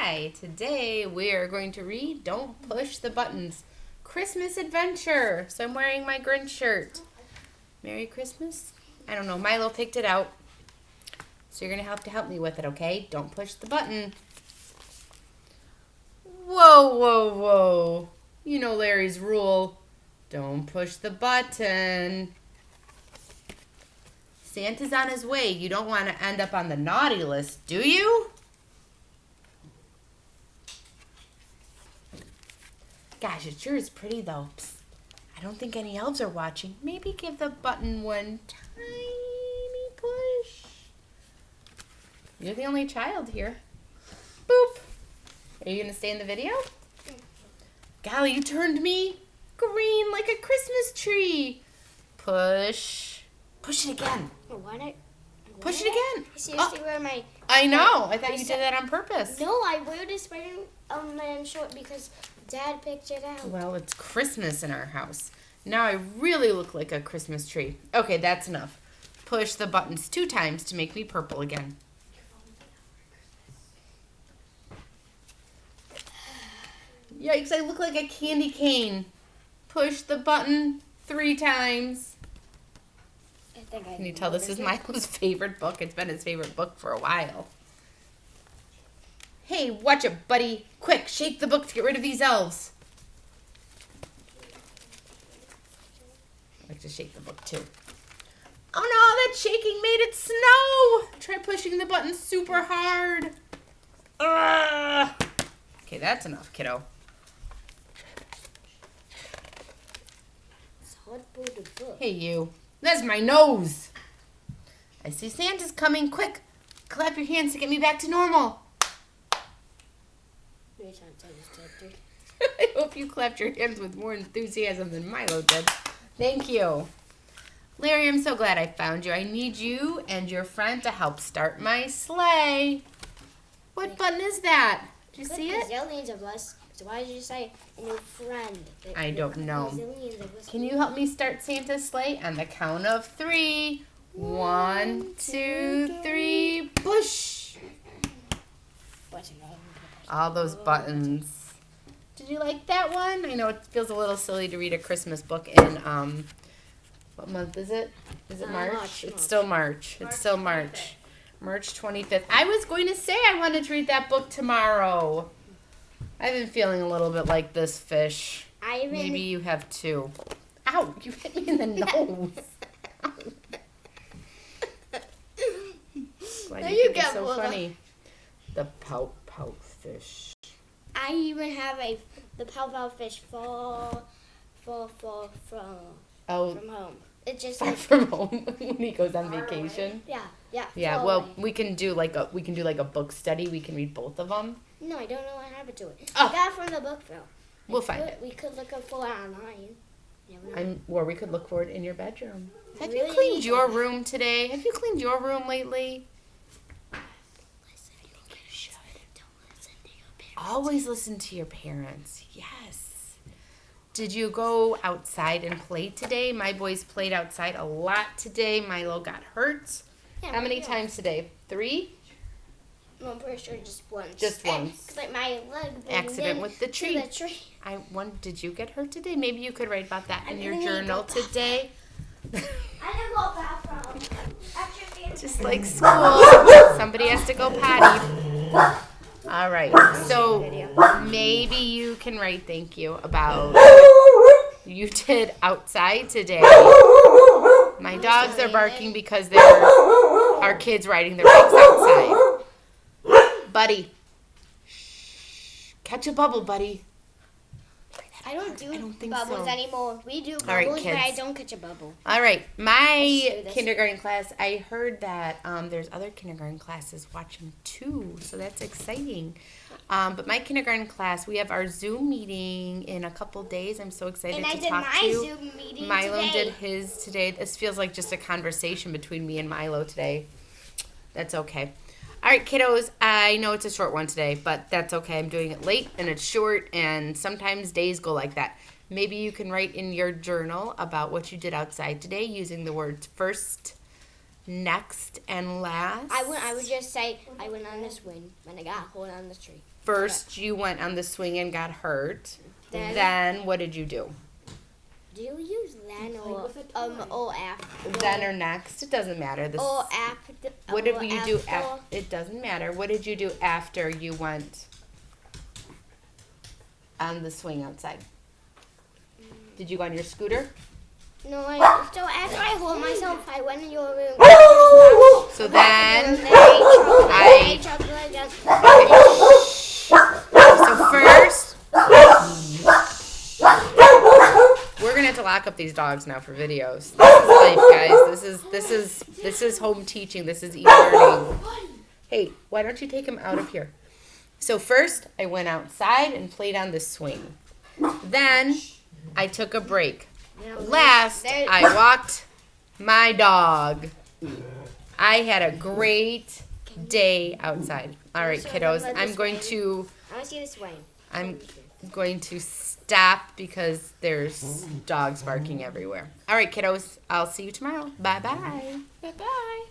Hi, today we are going to read Don't Push the Buttons, Christmas Adventure. So I'm wearing my Grinch shirt. Merry Christmas? I don't know, Milo picked it out. So you're going to have to help me with it, okay? Don't push the button. Whoa, whoa, whoa. You know Larry's rule. Don't push the button. Santa's on his way. You don't want to end up on the naughty list, do you? Gosh, it sure is pretty though. Psst. I don't think any elves are watching. Maybe give the button one tiny push. You're the only child here. Boop. Are you going to stay in the video? Golly, you turned me green like a Christmas tree. Push. Push it again. Push it again. I seriously wear my... I know. I thought you did that on purpose. No, I wear this Spider-Man shirt because Dad picked it out. Well, it's Christmas in our house. Now I really look like a Christmas tree. Okay, that's enough. Push the buttons 2 times to make me purple again. Yikes, I look like a candy cane. Push the button 3 times. Can you tell this is Milo's favorite book? It's been his favorite book for a while. Hey, watch it, buddy. Quick, shake the book to get rid of these elves. I like to shake the book, too. Oh, no, that shaking made it snow. Try pushing the button super hard. Okay, that's enough, kiddo. Hey, you. That's my nose. I see Santa's coming. Quick, clap your hands to get me back to normal. I hope you clapped your hands with more enthusiasm than Milo did. Thank you. Larry, I'm so glad I found you. I need you and your friend to help start my sleigh. What button is that? Do you see it? Zillions of us. So why did you say a new friend? I don't know. Can you help me start Santa's sleigh on the count of 3? 1, 2, 3, push! All those buttons. Did you like that one? I know it feels a little silly to read a Christmas book in, what month is it? Is it March? It's still March. It's still March. March 25th. I was going to say I wanted to read that book tomorrow. I've been feeling a little bit like this fish. Maybe you have too. Ow, you hit me in the nose. Why do you think it's so funny? The pout fish. I even have the pout fish fall from home. It just from home when he goes on vacation. Yeah. Well, we can do like a book study. We can read both of them. No, I don't know what happened to it. Oh. I got it from the book though. We'll find it. We could look for it online. Or we could look for it in your bedroom. Have you really cleaned your room today? Have you cleaned your room lately? Always listen to your parents. Yes. Did you go outside and play today? My boys played outside a lot today. Milo got hurt. Yeah, how many times today? 3? No, I'm pretty sure just once. Just once. Like my leg. Accident with the tree. Did you get hurt today? Maybe you could write about that in your journal today. I didn't go bathroom. Just like school. Somebody has to go potty. All right. So maybe you can write thank you about you did outside today. My dogs are barking because our kids riding their bikes outside. Buddy. Shh. Catch a bubble, buddy. I don't do think bubbles so. anymore. We do bubbles, right, but kids. I don't catch a bubble. All right. My kindergarten class, I heard that there's other kindergarten classes watching too, so that's exciting. But my kindergarten class, we have our Zoom meeting in a couple days. I'm so excited to talk to you. And I did my Zoom meeting Milo today. did his today. This feels like just a conversation between me and Milo today. That's okay. All right, kiddos, I know it's a short one today, but that's okay. I'm doing it late, and it's short, and sometimes days go like that. Maybe you can write in your journal about what you did outside today using the words first, next and last? I would just say I went on the swing when I got hold on the tree. First, you went on the swing and got hurt. Then- Then what did you do? Do you use then or after? Then or next? It doesn't matter. This. Or after? What did or you do? after? It doesn't matter. What did you do after you went on the swing outside? Did you go on your scooter? No, so after I hold myself, I went in your room. So then, I choked like that. so first, we're gonna have to lock up these dogs now for videos. This is life, guys. This is home teaching. This is e-learning. Hey, why don't you take him out of here? So first, I went outside and played on the swing. Then I took a break. Last, I walked my dog. I had a great day outside. All right, kiddos, I'm going to I want to see the swing. I'm going to stop because there's dogs barking everywhere. All right, kiddos, I'll see you tomorrow. Bye-bye. Bye-bye.